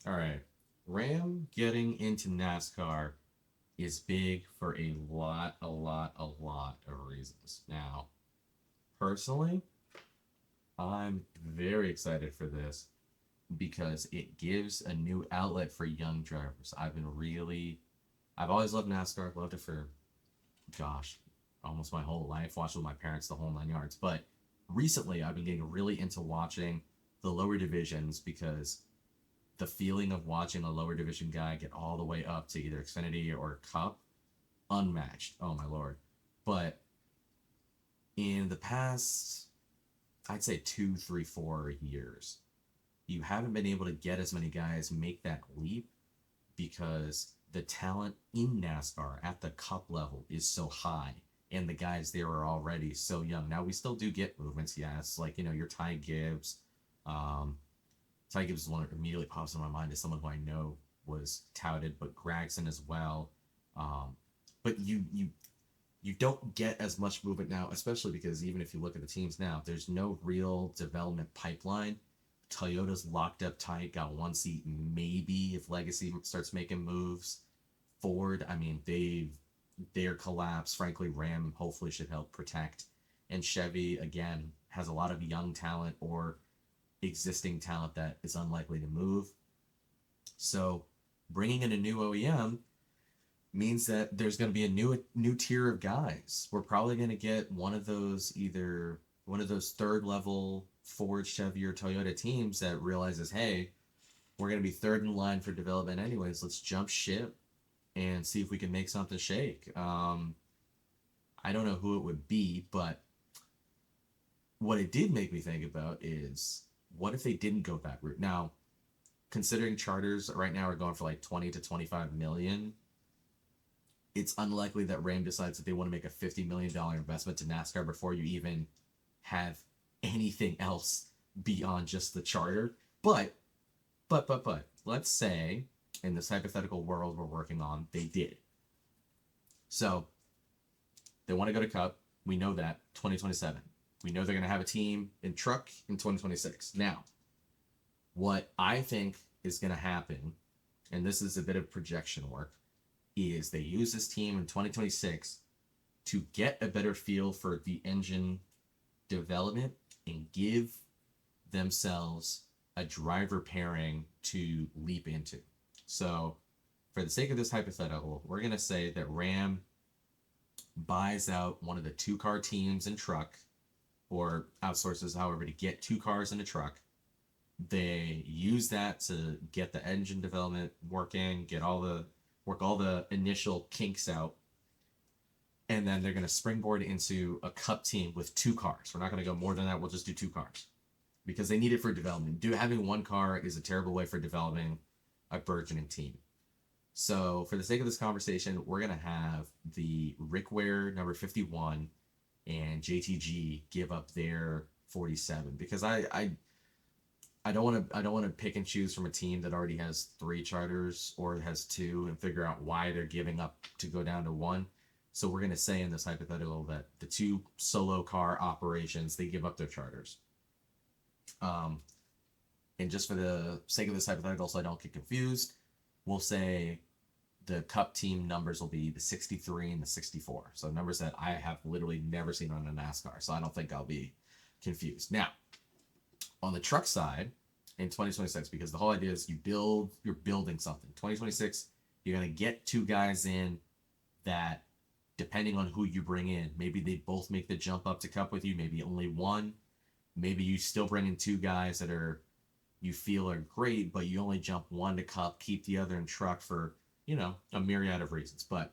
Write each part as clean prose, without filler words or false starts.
All right. Ram getting into NASCAR is big for a lot of reasons. Now, personally, I'm very excited for this because it gives a new outlet for young drivers. I've always loved NASCAR. I've loved it for, gosh, almost my whole life. Watched with my parents the whole 9 yards. But recently, I've been getting really into watching the lower divisions because the feeling of watching a lower division guy get all the way up to either Xfinity or Cup, unmatched. Oh my lord! But in the past, I'd say 2, 3, 4 years, you haven't been able to get as many guys make that leap because the talent in NASCAR at the Cup level is so high, and the guys there are already so young. Now we still do get movements, yes, like your Ty Gibbs. Um, Ty Gibbs is one that immediately pops in my mind as someone who I know was touted, but Gregson as well. Um, but you don't get as much movement now, especially because even if you look at the teams now, there's no real development pipeline. Toyota's locked up tight, got one seat, maybe if Legacy starts making moves. Ford, I mean, their collapse, frankly, Ram hopefully should help protect. And Chevy, again, has a lot of young talent or existing talent that is unlikely to move. So bringing in a new OEM means that there's going to be a new tier of guys. We're probably going to get one of those third level Ford, Chevy, or Toyota teams that realizes, hey, we're going to be third in line for development anyways. Let's jump ship and see if we can make something shake. I don't know who it would be, but what it did make me think about is what if they didn't go that route? Now, considering charters right now are going for like 20 to 25 million, it's unlikely that Ram decides that they want to make a $50 million investment to NASCAR before you even have anything else beyond just the charter. But let's say in this hypothetical world we're working on, they did. So they want to go to Cup. We know that 2027. We know they're going to have a team in truck in 2026. Now, what I think is going to happen, and this is a bit of projection work, is they use this team in 2026 to get a better feel for the engine development and give themselves a driver pairing to leap into. So, for the sake of this hypothetical, we're going to say that Ram buys out one of the two-car teams in truck or outsources, however, to get two cars in a truck. They use that to get the engine development working, work all the initial kinks out, and then they're going to springboard into a cup team with two cars. We're not going to go more than that. We'll just do two cars because they need it for development. Having one car is a terrible way for developing a burgeoning team. So for the sake of this conversation, we're going to have the Rick Ware number 51 and JTG give up their 47 because I don't want to pick and choose from a team that already has three charters or has two and figure out why they're giving up to go down to one. So we're going to say in this hypothetical that the two solo car operations, they give up their charters. Um, and just for the sake of this hypothetical, so I don't get confused, we'll say the cup team numbers will be the 63 and the 64. So numbers that I have literally never seen on a NASCAR. So I don't think I'll be confused. Now, on the truck side in 2026, because the whole idea is you're building something. 2026, you're going to get two guys in that, depending on who you bring in, maybe they both make the jump up to cup with you, maybe only one. Maybe you still bring in two guys that you feel are great, but you only jump one to cup, keep the other in truck for, a myriad of reasons. But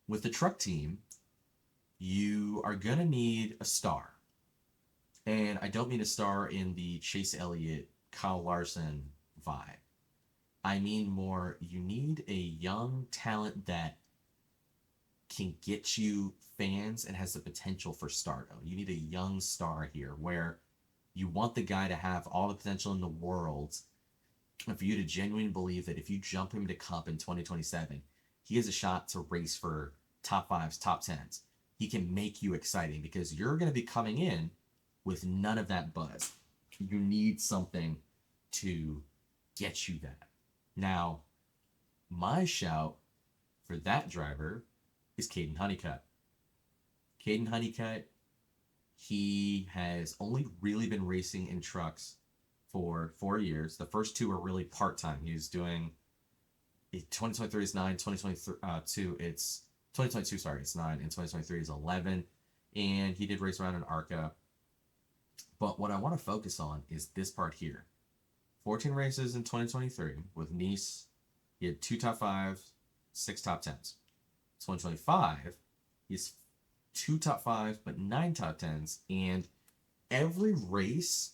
with the truck team, you are going to need a star. And I don't mean a star in the Chase Elliott, Kyle Larson vibe. I mean more, you need a young talent that can get you fans and has the potential for stardom. You need a young star here where you want the guy to have all the potential in the world and for you to genuinely believe that if you jump him to Cup in 2027, he has a shot to race for top fives, top tens. He can make you exciting because you're going to be coming in with none of that buzz. You need something to get you that. Now, my shout for that driver is Caden Honeycutt. Caden Honeycutt, he has only really been racing in trucks for 4 years. The first two are really part time. He was doing 2023 is 9, 2022 it's 2022, sorry, it's 9, and 2023 is 11. And he did race around in ARCA. But what I want to focus on is this part here. 14 races in 2023 with Nice. He had 2 top 5s, 6 top 10s. 2025, he's 2 top 5s, but 9 top 10s. And every race,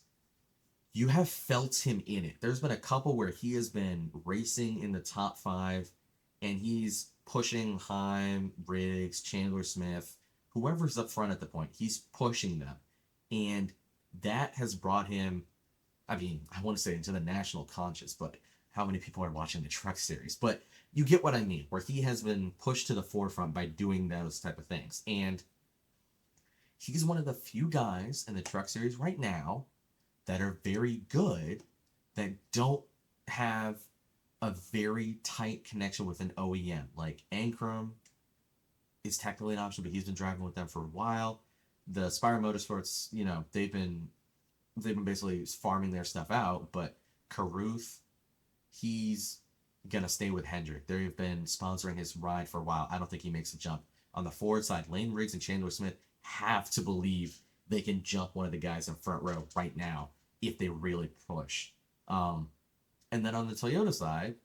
you have felt him in it. There's been a couple where he has been racing in the top 5, and he's pushing Heim, Riggs, Chandler Smith, whoever's up front at the point. He's pushing them. And that has brought him, I mean, I want to say into the national conscious, but how many people are watching the Truck Series? But you get what I mean, where he has been pushed to the forefront by doing those type of things. And he's one of the few guys in the Truck Series right now that are very good that don't have a very tight connection with an OEM. Like Ankrum is technically an option, but he's been driving with them for a while. The Spire Motorsports, you know, they've been basically farming their stuff out, but Caruth, he's gonna stay with Hendrick. They've been sponsoring his ride for a while. I don't think he makes a jump. On the Ford side, Lane Riggs and Chandler Smith have to believe they can jump one of the guys in front row right now if they really push. And then on the Toyota side,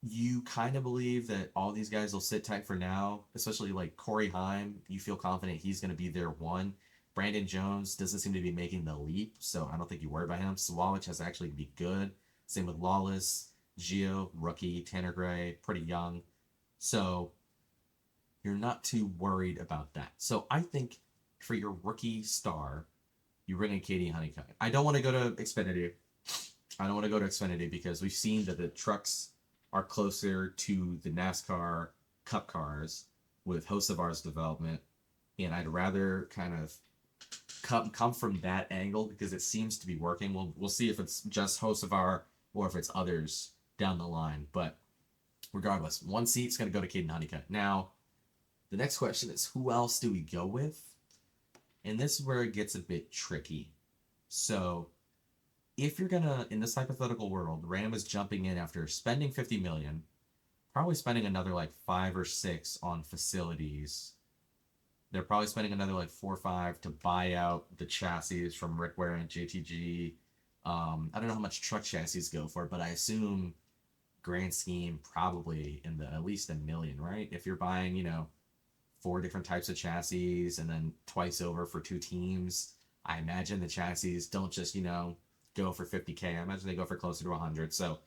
you kind of believe that all these guys will sit tight for now, especially like Corey Heim. You feel confident he's going to be their one. Brandon Jones doesn't seem to be making the leap, so I don't think you worry about him. Swalwich has actually be good. Same with Lawless, Gio, rookie, Tanner Gray, pretty young. So you're not too worried about that. So I think for your rookie star, you bring in Katie Honeycutt. I don't want to go to Xfinity. Because we've seen that the trucks are closer to the NASCAR Cup cars with Hocevar's development, and I'd rather kind of come from that angle because it seems to be working. We'll see if it's just Hocevar or if it's others down the line. But regardless, one seat's going to go to Caden Honeycutt. Now, the next question is, who else do we go with? And this is where it gets a bit tricky. So if you're gonna, in this hypothetical world, Ram is jumping in after spending $50 million, probably spending another like 5 or 6 on facilities. They're probably spending another like 4 or 5 to buy out the chassis from Rick Ware and JTG. I don't know how much truck chassis go for, but I assume grand scheme probably in the at least $1 million, right? If you're buying, 4 different types of chassis and then twice over for 2 teams, I imagine the chassis don't just, go for 50K. I imagine they go for closer to 100. So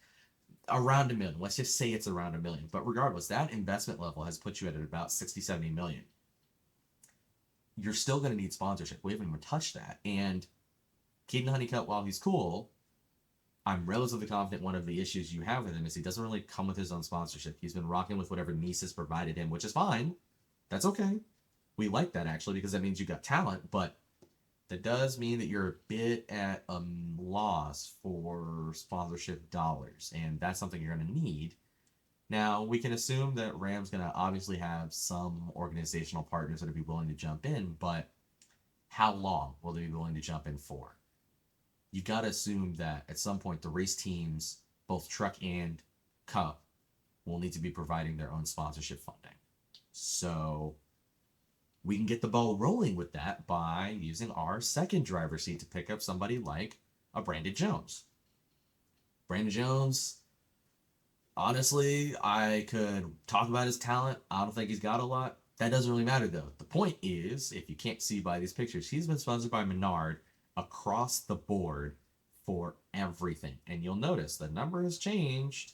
around $1 million. Let's just say it's around $1 million. But regardless, that investment level has put you at about 60, 70 million. You're still going to need sponsorship. We haven't even touched that. And Caden Honeycutt, while he's cool, I'm relatively confident one of the issues you have with him is he doesn't really come with his own sponsorship. He's been rocking with whatever Nice has provided him, which is fine. That's okay. We like that actually because that means you got talent, but that does mean that you're a bit at a loss for sponsorship dollars, and that's something you're going to need. Now, we can assume that Ram's going to obviously have some organizational partners that will be willing to jump in, but how long will they be willing to jump in for? You got to assume that at some point the race teams, both truck and cup, will need to be providing their own sponsorship funding. So we can get the ball rolling with that by using our second driver's seat to pick up somebody like a Brandon Jones. Brandon Jones, honestly, I could talk about his talent. I don't think he's got a lot. That doesn't really matter, though. The point is, if you can't see by these pictures, he's been sponsored by Menard across the board for everything. And you'll notice the number has changed.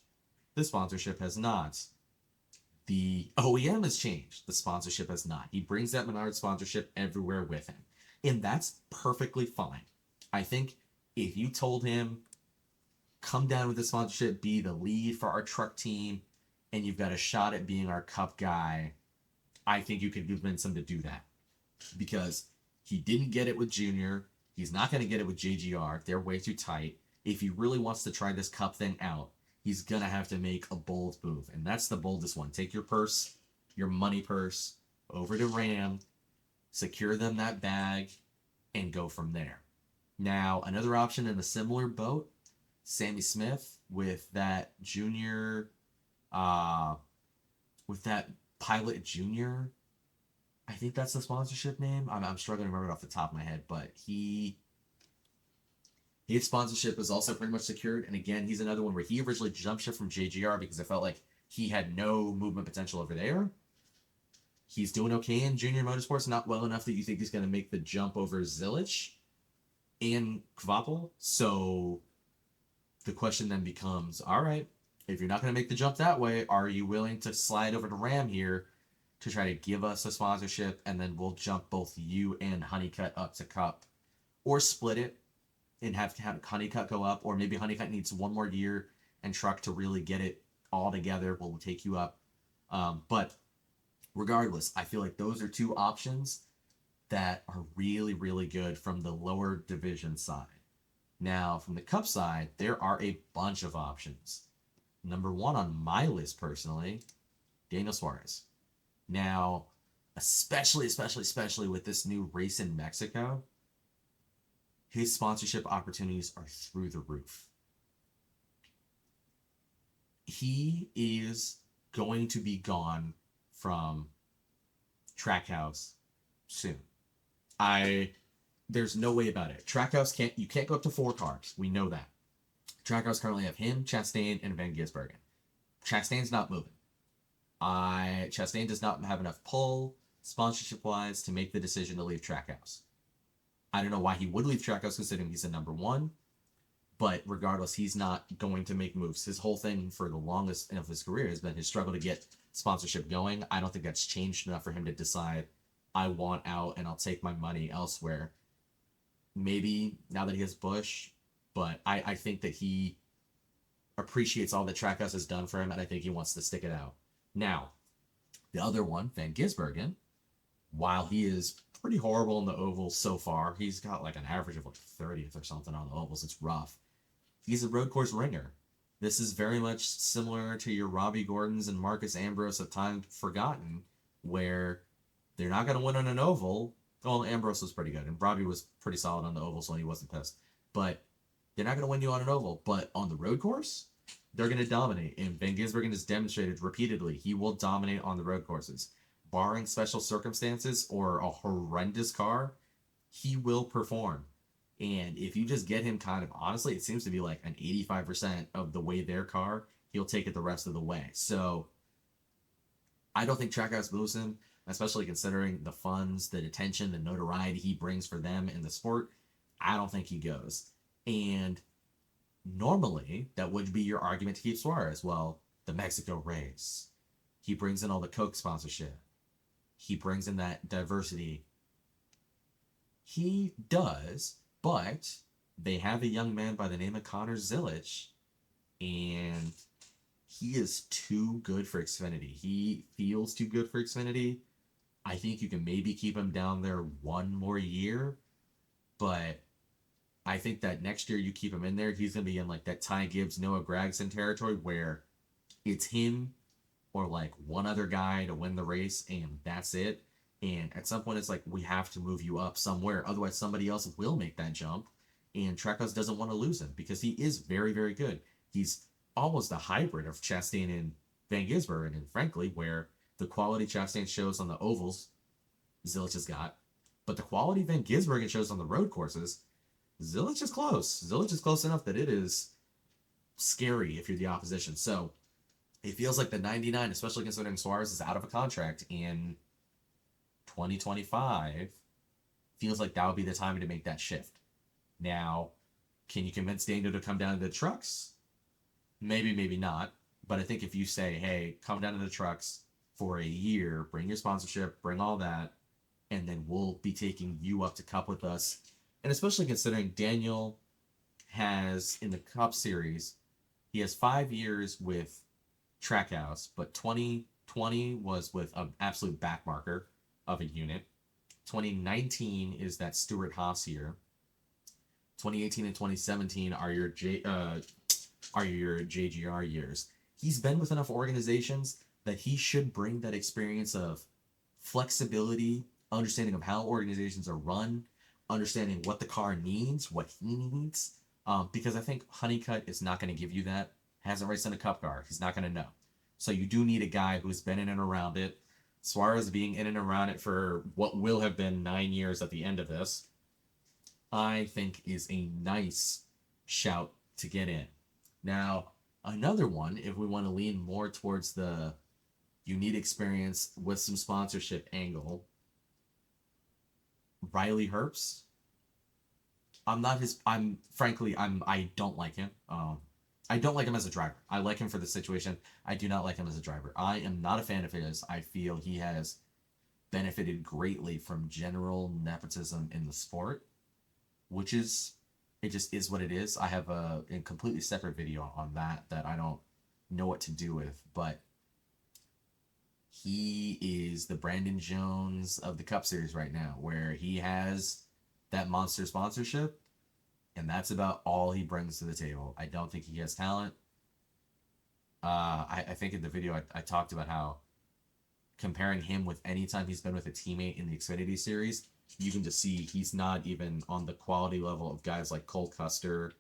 The sponsorship has not. The OEM has changed. The sponsorship has not. He brings that Menard sponsorship everywhere with him. And that's perfectly fine. I think if you told him, come down with the sponsorship, be the lead for our truck team, and you've got a shot at being our cup guy, I think you could convince him to do that. Because he didn't get it with Junior. He's not going to get it with JGR. They're way too tight. if he really wants to try this cup thing out, he's going to have to make a bold move. And that's the boldest one. Take your purse, your money purse, over to Ram, secure them that bag, and go from there. Now, another option in a similar boat, Sammy Smith with that junior, uh, with that Pilot Junior. I think that's the sponsorship name. I'm struggling to remember it off the top of my head, but his sponsorship is also pretty much secured. And again, he's another one where he originally jumped ship from JGR because I felt like he had no movement potential over there. He's doing okay in junior motorsports, not well enough that you think he's going to make the jump over Zilich and Kvapil. So the question then becomes, all right, if you're not going to make the jump that way, are you willing to slide over to Ram here to try to give us a sponsorship, and then we'll jump both you and Honeycutt up to Cup, or split it and have Honeycutt go up, or maybe Honeycutt needs one more year and Truck to really get it all together. We'll take you up. But regardless, I feel like those are two options that are really, really good from the lower division side. Now, from the Cup side, there are a bunch of options. Number one on my list personally, Daniel Suarez. Now, especially with this new race in Mexico, his sponsorship opportunities are through the roof. He is going to be gone from Trackhouse soon. There's no way about it. Trackhouse you can't go up to 4 cars. We know that. Trackhouse currently have him, Chastain, and Van Gisbergen. Chastain's not moving. Chastain does not have enough pull, sponsorship-wise, to make the decision to leave Trackhouse. I don't know why he would leave Trackhouse considering he's a number 1, but regardless, he's not going to make moves. His whole thing for the longest of his career has been his struggle to get sponsorship going. I don't think that's changed enough for him to decide, I want out and I'll take my money elsewhere. Maybe now that he has Busch, but I think that he appreciates all that Trackhouse has done for him, and I think he wants to stick it out. Now, the other one, Van Gisbergen, while he is pretty horrible in the ovals so far, he's got like an average of like 30th or something on the ovals. It's rough. He's a road course ringer. This is very much similar to your Robbie Gordons and Marcus Ambrose of time forgotten, where they're not going to win on an oval. Well, Ambrose was pretty good, and Robbie was pretty solid on the oval, so he wasn't pissed. But they're not going to win you on an oval. But on the road course, they're going to dominate. And Van Gisbergen has demonstrated repeatedly he will dominate on the road courses. Barring special circumstances or a horrendous car, he will perform. And if you just get him kind of, honestly, it seems to be like an 85% of the way their car, he'll take it the rest of the way. So I don't think Trackhouse moves him, especially considering the funds, the attention, the notoriety he brings for them in the sport. I don't think he goes. And normally, that would be your argument to keep Suarez. Well, the Mexico race. He brings in all the Coke sponsorship. He brings in that diversity. He does, but they have a young man by the name of Connor Zilich, and he is too good for Xfinity. He feels too good for Xfinity. I think you can maybe keep him down there one more year, but I think that next year you keep him in there, he's going to be in like that Ty Gibbs, Noah Gragson territory where it's him or like one other guy to win the race, and that's it. And at some point, it's like, we have to move you up somewhere. Otherwise, somebody else will make that jump. And Trackhouse doesn't want to lose him because he is very, very good. He's almost a hybrid of Chastain and Van Gisbergen, and frankly, where the quality Chastain shows on the ovals, Zilich has got. But the quality Van Gisbergen shows on the road courses, Zilich is close. Zilich is close enough that it is scary if you're the opposition. So it feels like the 99, especially considering Suarez is out of a contract in 2025, feels like that would be the time to make that shift. Now, can you convince Daniel to come down to the trucks? Maybe, maybe not. But I think if you say, hey, come down to the trucks for a year, bring your sponsorship, bring all that, and then we'll be taking you up to Cup with us. And especially considering Daniel has, in the Cup Series, he has 5 years with Trackhouse, but 2020 was with an absolute backmarker of a unit. 2019 is that Stuart Haas year. 2018 and 2017 are your JGR years. He's been with enough organizations that he should bring that experience of flexibility, understanding of how organizations are run, understanding what the car needs, what he needs. Because I think Honeycutt is not going to give you that. Hasn't raced in a cup car. He's not going to know. So you do need a guy who's been in and around it. Suarez being in and around it for what will have been 9 years at the end of this, I think is a nice shout to get in. Now, another one, if we want to lean more towards the you need experience with some sponsorship angle, Riley Herbst. I'm not his. I'm frankly, I don't like him. I don't like him as a driver. I like him for the situation. I do not like him as a driver. I am not a fan of his. I feel he has benefited greatly from general nepotism in the sport, which is it just is what it is. I have a completely separate video on that I don't know what to do with, but he is the Brandon Jones of the Cup Series right now, where he has that monster sponsorship, and that's about all he brings to the table. I don't think he has talent. I think in the video I talked about how comparing him with any time he's been with a teammate in the Xfinity Series, you can just see he's not even on the quality level of guys like Cole Custer.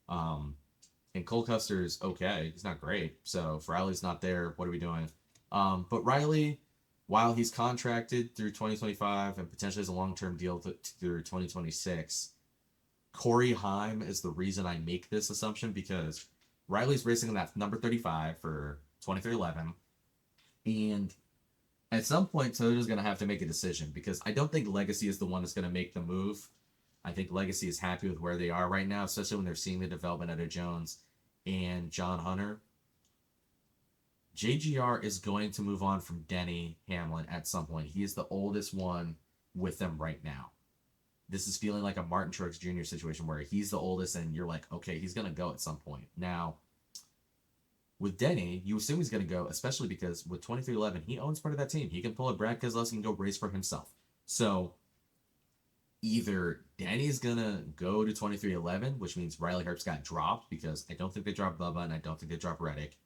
And Cole Custer's okay. He's not great. So if Riley's not there, what are we doing? But Riley, while he's contracted through 2025 and potentially has a long-term deal through 2026, Corey Heim is the reason I make this assumption, because Riley's racing in that number 35 for 2311. And at some point, Toyota's going to have to make a decision, because I don't think Legacy is the one that's going to make the move. I think Legacy is happy with where they are right now, especially when they're seeing the development out of Jones and John Hunter. JGR is going to move on from Denny Hamlin at some point. He is the oldest one with them right now. This is feeling like a Martin Truex Jr. situation where he's the oldest and you're like, okay, he's going to go at some point. Now, with Denny, you assume he's going to go, especially because with 2311, he owns part of that team. He can pull a Brad Keselowski and go race for himself. So either Danny's going to go to 2311, which means Riley Herbst got dropped, because I don't think they dropped Bubba and I don't think they dropped Reddick,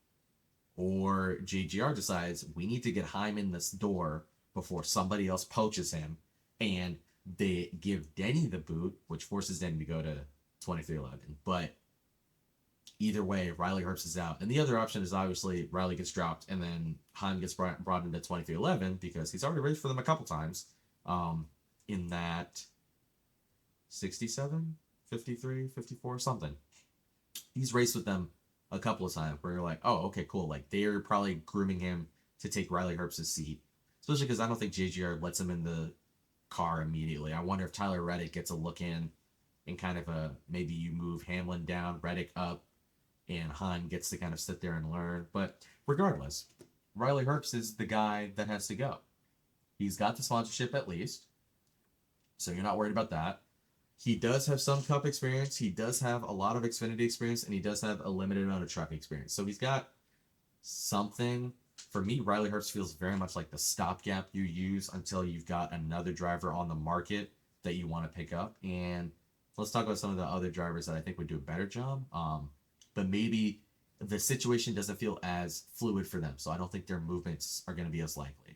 or JGR decides we need to get Heim in this door before somebody else poaches him, and they give Denny the boot, which forces Denny to go to 2311. But either way, Riley Herbst is out. And the other option is obviously Riley gets dropped and then Heim gets brought into 2311, because he's already raced for them a couple times in that 67, 53, 54, something. He's raced with them a couple of times where you're like, oh, okay, cool. Like, they're probably grooming him to take Riley Herbst's seat. Especially because I don't think JGR lets him in the car immediately. I wonder if Tyler Reddick gets a look in and kind of maybe you move Hamlin down, Reddick up, and Heim gets to kind of sit there and learn. But regardless, Riley Herbst is the guy that has to go. He's got the sponsorship at least, so you're not worried about that. He does have some Cup experience. He does have a lot of Xfinity experience, and he does have a limited amount of truck experience. So he's got something. For me, Riley Herbst feels very much like the stopgap you use until you've got another driver on the market that you want to pick up. And let's talk about some of the other drivers that I think would do a better job. But maybe the situation doesn't feel as fluid for them, so I don't think their movements are going to be as likely.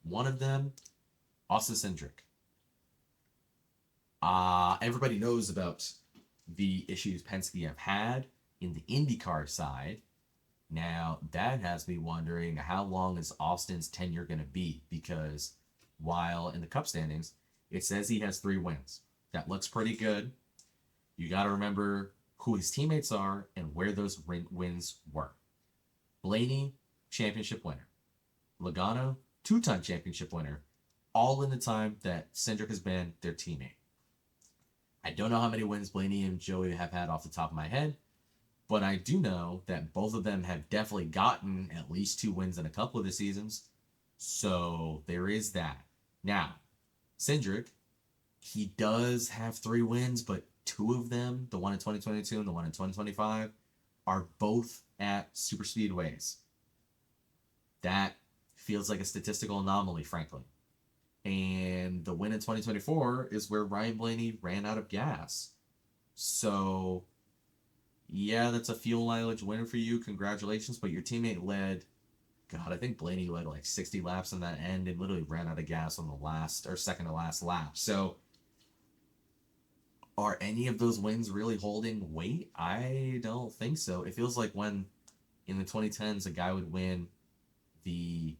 One of them, Austin Cindric. Everybody knows about the issues Penske have had in the IndyCar side. Now, that has me wondering, how long is Austin's tenure going to be? Because while in the Cup standings, it says he has 3 wins. That looks pretty good. You got to remember who his teammates are and where those wins were. Blaney, championship winner. Logano, 2-time championship winner. All in the time that Cindric has been their teammate. I don't know how many wins Blaney and Joey have had off the top of my head, but I do know that both of them have definitely gotten at least 2 wins in a couple of the seasons. So there is that. Now, Cindric, he does have 3 wins, but 2 of them, the one in 2022 and the one in 2025, are both at super speedways. That feels like a statistical anomaly, frankly. And the win in 2024 is where Ryan Blaney ran out of gas. So, yeah, that's a fuel mileage win for you. Congratulations. But your teammate led, God, I think Blaney led like 60 laps on that end and literally ran out of gas on the last or second to last lap. So, are any of those wins really holding weight? I don't think so. It feels like when in the 2010s a guy would win the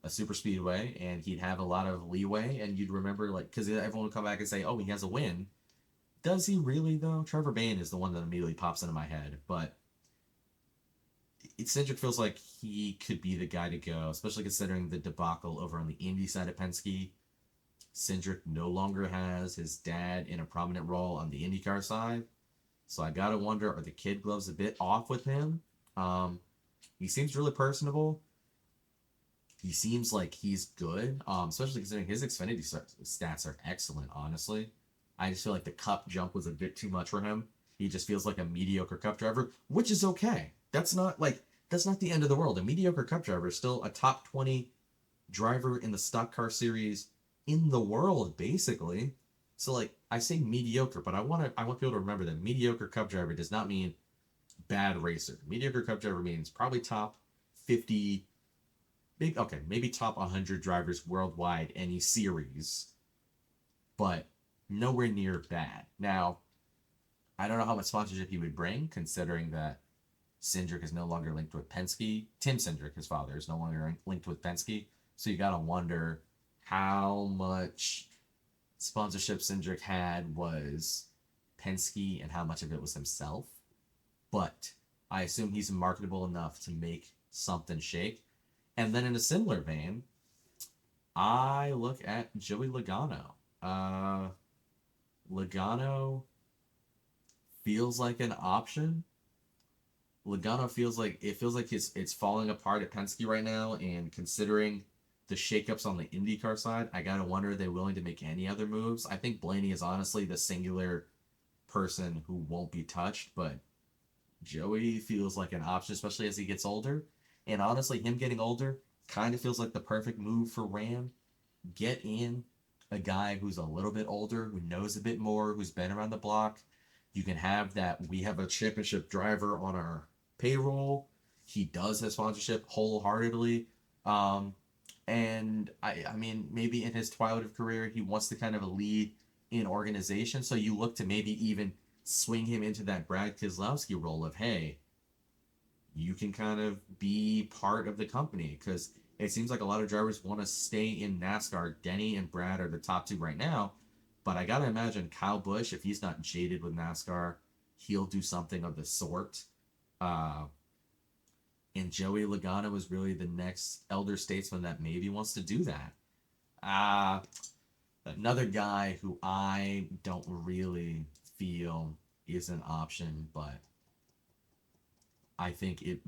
a super speedway and he'd have a lot of leeway and you'd remember like because everyone would come back and say, oh, he has a win. Does he really though? Trevor Bayne is the one that immediately pops into my head, but Cindric feels like he could be the guy to go, especially considering the debacle over on the Indy side of Penske. Cindric no longer has his dad in a prominent role on the IndyCar side, so I gotta wonder, are the kid gloves a bit off with him? Um, he seems really personable. He seems like he's good, especially considering his Xfinity stats are excellent, honestly. I just feel like the cup jump was a bit too much for him. He just feels like a mediocre cup driver, which is okay. That's not the end of the world. A mediocre cup driver is still a top 20 driver in the stock car series in the world, basically. So like I say mediocre, but I want people to remember that mediocre cup driver does not mean bad racer. Mediocre cup driver means probably top 50, maybe okay, maybe top 100 drivers worldwide any series, but nowhere near bad. Now, I don't know how much sponsorship he would bring, considering that Cindric is no longer linked with Penske. Tim Cindric, his father, is no longer linked with Penske. So you gotta wonder how much sponsorship Cindric had was Penske and how much of it was himself. But I assume he's marketable enough to make something shake. And then in a similar vein, I look at Joey Logano. Uh, Logano feels like an option. Logano feels like it's falling apart at Penske right now, and considering the shakeups on the IndyCar side, I gotta wonder are they willing to make any other moves. I think Blaney is honestly the singular person who won't be touched, but Joey feels like an option, especially as he gets older. And honestly, him getting older kind of feels like the perfect move for Ram. Get in a guy who's a little bit older, who knows a bit more, who's been around the block. You can have that we have a championship driver on our payroll. He does have sponsorship wholeheartedly. Um, and I mean, maybe in his twilight of career, he wants to kind of lead in organization. So you look to maybe even swing him into that Brad Keselowski role of, hey, you can kind of be part of the company because it seems like a lot of drivers want to stay in NASCAR. Denny and Brad are the top two right now, but I gotta imagine Kyle Busch, if he's not jaded with NASCAR, he'll do something of the sort. Uh, and Joey Logano is really the next elder statesman that maybe wants to do that. Uh, Another guy who I don't really feel is an option, but I think it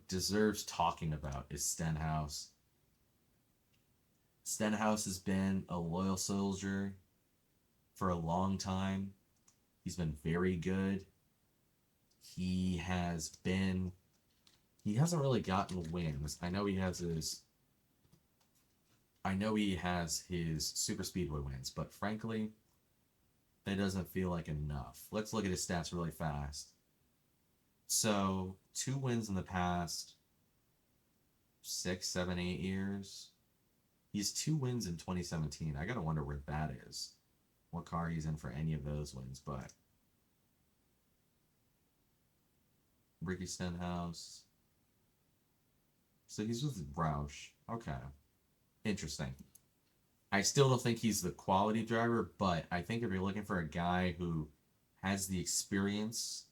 deserves talking about is Stenhouse. Stenhouse has been a loyal soldier for a long time. He's been very good. He has been. He hasn't really gotten wins. I know he has his super speedway wins, but frankly, that doesn't feel like enough. Let's look at his stats really fast. So, 2 wins in the past 6, 7, 8 years. He has 2 wins in 2017. I gotta wonder where that is. What car he's in for any of those wins, but Ricky Stenhouse. So he's with Roush. Okay. Interesting. I still don't think he's the quality driver, but I think if you're looking for a guy who has the experience,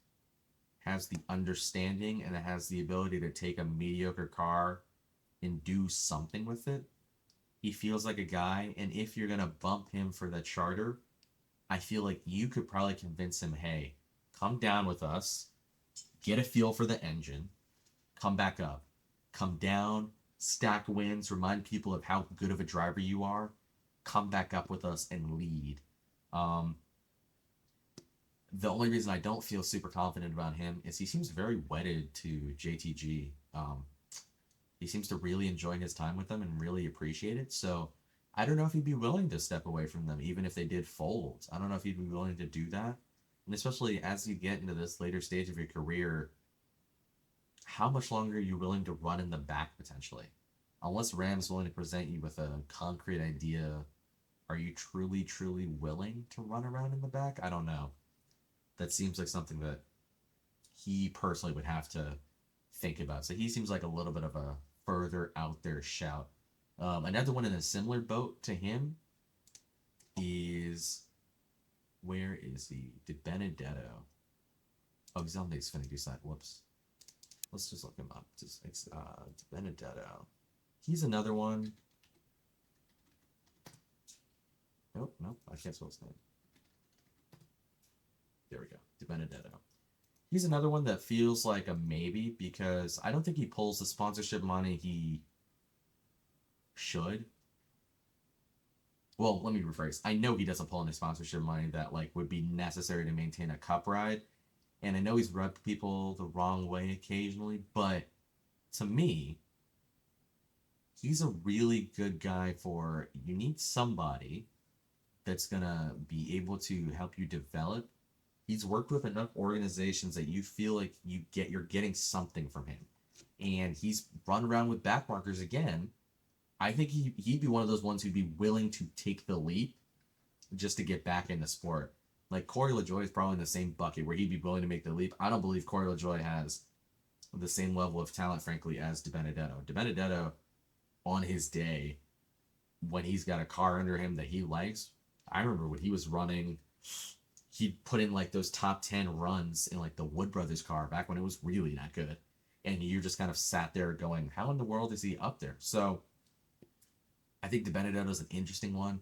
has the understanding, and has the ability to take a mediocre car and do something with it, he feels like a guy. And if you're going to bump him for the charter, I feel like you could probably convince him, hey, come down with us, get a feel for the engine, come back up, come down, stack wins, remind people of how good of a driver you are, come back up with us and lead. Um, the only reason I don't feel super confident about him is he seems very wedded to JTG. He seems to really enjoy his time with them and really appreciate it. So I don't know if he'd be willing to step away from them, even if they did fold. I don't know if he'd be willing to do that. And especially as you get into this later stage of your career, how much longer are you willing to run in the back potentially? Unless Ram's willing to present you with a concrete idea, are you truly, truly willing to run around in the back? I don't know. That seems like something that he personally would have to think about. So he seems like a little bit of a further out there shout. Another one in a similar boat to him is, where is he? De Benedetto. Oh, he's on the Xfinity side. Whoops. Let's just look him up. Just De Benedetto. He's another one. Nope. I can't spell his name. There we go. De Benedetto. He's another one that feels like a maybe because I don't think he pulls the sponsorship money he should. Well, let me rephrase. I know he doesn't pull any sponsorship money that like would be necessary to maintain a cup ride, and I know he's rubbed people the wrong way occasionally, but to me, he's a really good guy for you need somebody that's gonna be able to help you develop. He's worked with enough organizations that you feel like you're getting something from him. And he's run around with back markers again. I think he'd be one of those ones who'd be willing to take the leap just to get back in the sport. Like Corey LaJoy is probably in the same bucket where he'd be willing to make the leap. I don't believe Corey LaJoy has the same level of talent, frankly, as De Benedetto. De Benedetto, on his day, when he's got a car under him that he likes, I remember when he was running, he'd put in like those top 10 runs in like the Wood Brothers car back when it was really not good. And you just kind of sat there going, how in the world is he up there? So I think De Benedetto is an interesting one.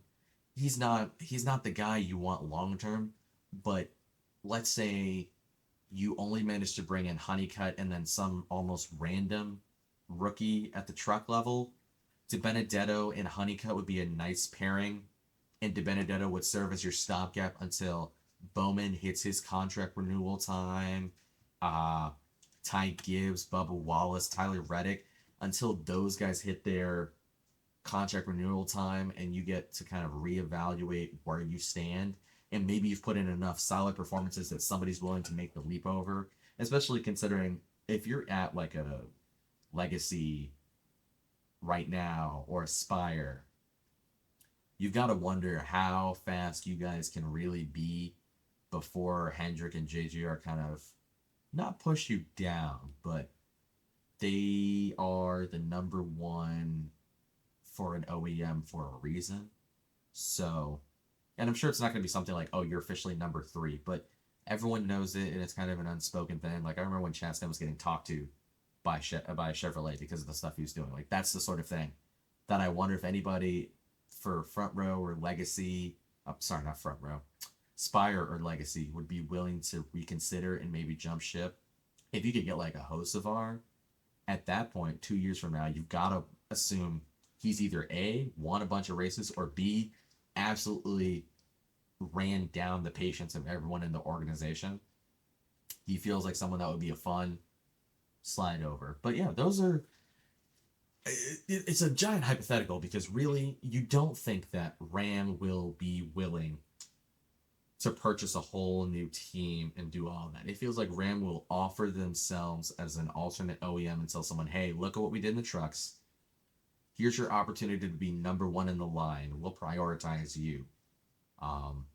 He's not the guy you want long term, but let's say you only managed to bring in Honeycutt and then some almost random rookie at the truck level. De Benedetto and Honeycutt would be a nice pairing, and De Benedetto would serve as your stopgap until Bowman hits his contract renewal time. Uh, Ty Gibbs, Bubba Wallace, Tyler Reddick, until those guys hit their contract renewal time and you get to kind of reevaluate where you stand. And maybe you've put in enough solid performances that somebody's willing to make the leap over, especially considering if you're at like a legacy right now or aspire, you've got to wonder how fast you guys can really be before Hendrick and JGR kind of not push you down, but they are the number one for an OEM for a reason. So, and I'm sure it's not going to be something like, oh, you're officially number 3, but everyone knows it and it's kind of an unspoken thing. Like, I remember when Chastain was getting talked to by Chevrolet because of the stuff he was doing. Like, that's the sort of thing that I wonder if anybody for Front Row or Legacy, I'm sorry, not Front Row, Spire or Legacy would be willing to reconsider and maybe jump ship. If you could get like a Hocevar, at that point, 2 years from now, you've got to assume he's either A, won a bunch of races, or B, absolutely ran down the patience of everyone in the organization. He feels like someone that would be a fun slide over. But yeah, those are. It's a giant hypothetical because really, you don't think that Ram will be willing to purchase a whole new team and do all that. It feels like Ram will offer themselves as an alternate OEM and tell someone, hey, look at what we did in the trucks. Here's your opportunity to be number 1 in the line. We'll prioritize you. Um,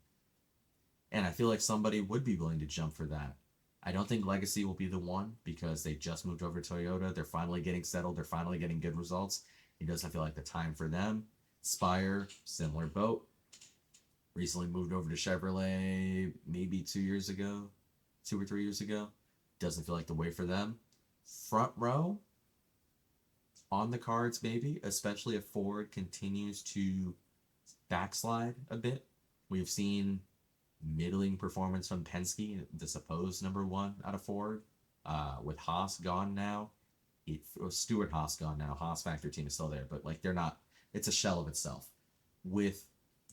and I feel like somebody would be willing to jump for that. I don't think Legacy will be the one because they just moved over to Toyota. They're finally getting settled. They're finally getting good results. It doesn't feel like the time for them. Spire, similar boat. Recently moved over to Chevrolet maybe 2 years ago, 2 or 3 years ago. Doesn't feel like the way for them. Front Row, on the cards maybe, especially if Ford continues to backslide a bit. We've seen middling performance from Penske, the supposed number 1 out of Ford, with Haas gone now. Stuart Haas gone now. Haas factory team is still there, but like they're not. It's a shell of itself. With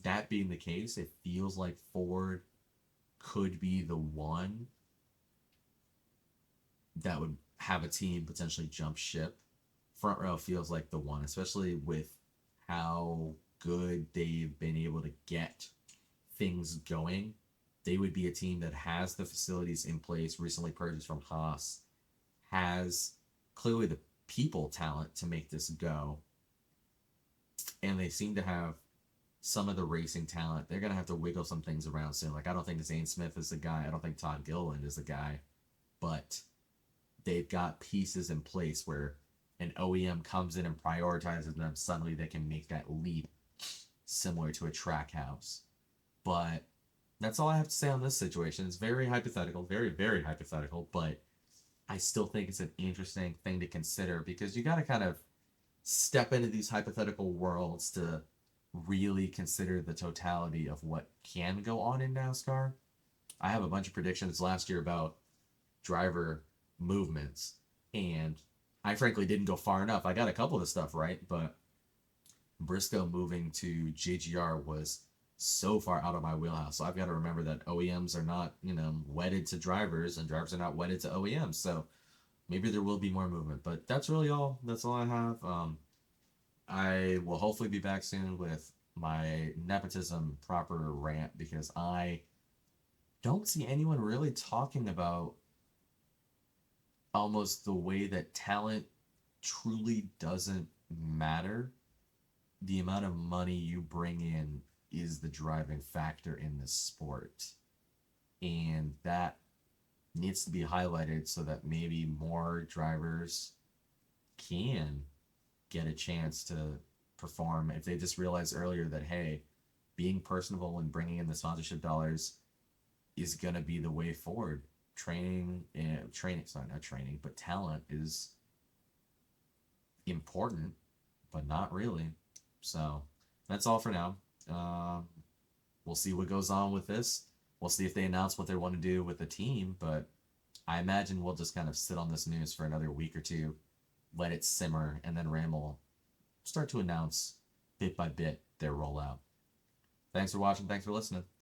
that being the case, it feels like Ford could be the one that would have a team potentially jump ship. Front Row feels like the one, especially with how good they've been able to get things going. they would be a team that has the facilities in place, recently purchased from Haas, has clearly the people talent to make this go, and they seem to have some of the racing talent. They're gonna have to wiggle some things around soon. Like I don't think Zane Smith is the guy. I don't think Todd Gilliland is the guy, but they've got pieces in place where an OEM comes in and prioritizes them. Suddenly they can make that leap, similar to a track house. But that's all I have to say on this situation. It's very hypothetical, very, very hypothetical, but I still think it's an interesting thing to consider because you got to kind of step into these hypothetical worlds to really consider the totality of what can go on in NASCAR. I have a bunch of predictions last year about driver movements, and I frankly didn't go far enough. I got a couple of the stuff right, but Briscoe moving to JGR was so far out of my wheelhouse. So I've got to remember that OEMs are not, wedded to drivers, and drivers are not wedded to OEMs. So maybe there will be more movement, but that's really all. That's all I have. I will hopefully be back soon with my nepotism proper rant because I don't see anyone really talking about almost the way that talent truly doesn't matter. The amount of money you bring in is the driving factor in this sport. And that needs to be highlighted so that maybe more drivers can get a chance to perform if they just realize earlier that, hey, being personable and bringing in the sponsorship dollars is going to be the way forward. Not training, but talent is important, but not really. So that's all for now. We'll see what goes on with this. We'll see if they announce what they want to do with the team, but I imagine we'll just kind of sit on this news for another week or two, let it simmer, and then Ram will start to announce bit by bit their rollout. Thanks for watching. Thanks for listening.